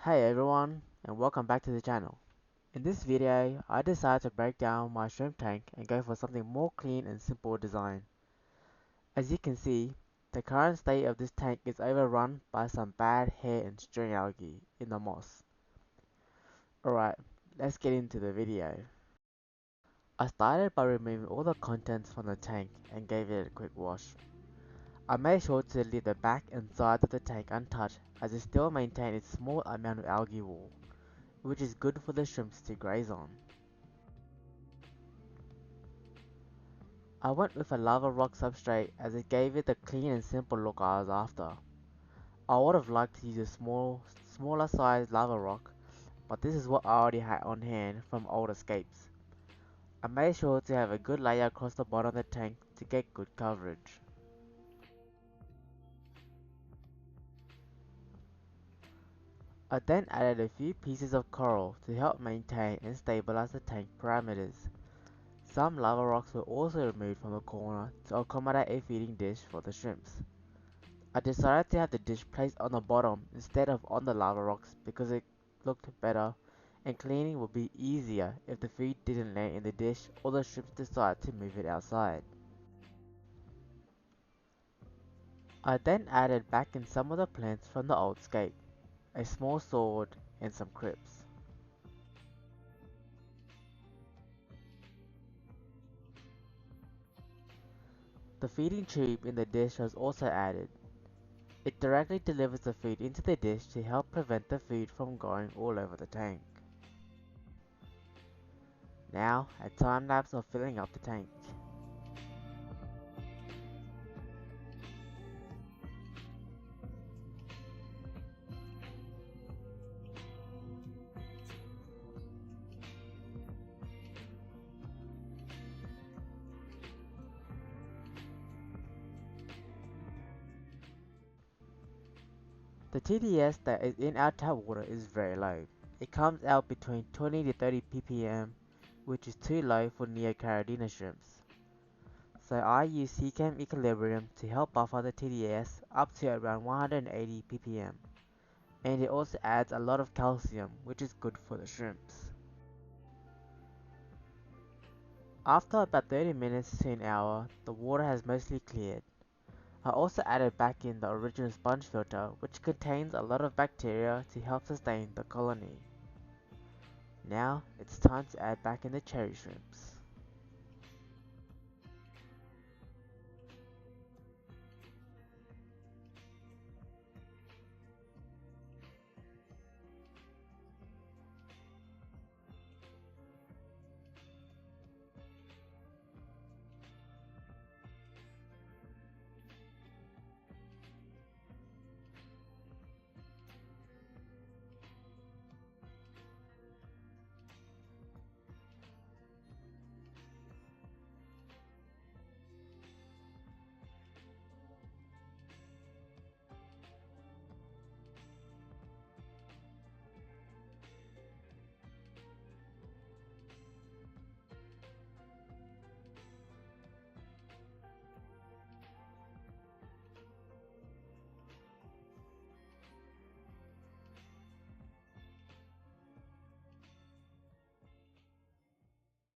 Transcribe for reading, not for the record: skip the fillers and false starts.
Hey everyone, and welcome back to the channel. In this video, I decided to break down my shrimp tank and go for something more clean and simple design. As you can see, the current state of this tank is overrun by some bad hair and string algae in the moss. Alright, let's get into the video. I started by removing all the contents from the tank and gave it a quick wash. I made sure to leave the back and sides of the tank untouched as it still maintained its small amount of algae wall, which is good for the shrimps to graze on. I went with a lava rock substrate as it gave it the clean and simple look I was after. I would have liked to use a smaller sized lava rock, but this is what I already had on hand from old escapes. I made sure to have a good layer across the bottom of the tank to get good coverage. I then added a few pieces of coral to help maintain and stabilize the tank parameters. Some lava rocks were also removed from the corner to accommodate a feeding dish for the shrimps. I decided to have the dish placed on the bottom instead of on the lava rocks because it looked better and cleaning would be easier if the food didn't land in the dish or the shrimps decide to move it outside. I then added back in some of the plants from the old scape, a small sword and some crypts. The feeding tube in the dish was also added. It directly delivers the food into the dish to help prevent the food from going all over the tank. Now, a time lapse of filling up the tank. The TDS that is in our tap water is very low. It comes out between 20 to 30 ppm, which is too low for Neocaridina shrimps. So I use Seachem Equilibrium to help buffer the TDS up to around 180 ppm. And it also adds a lot of calcium, which is good for the shrimps. After about 30 minutes to an hour, the water has mostly cleared. I also added back in the original sponge filter, which contains a lot of bacteria to help sustain the colony. Now it's time to add back in the cherry shrimps.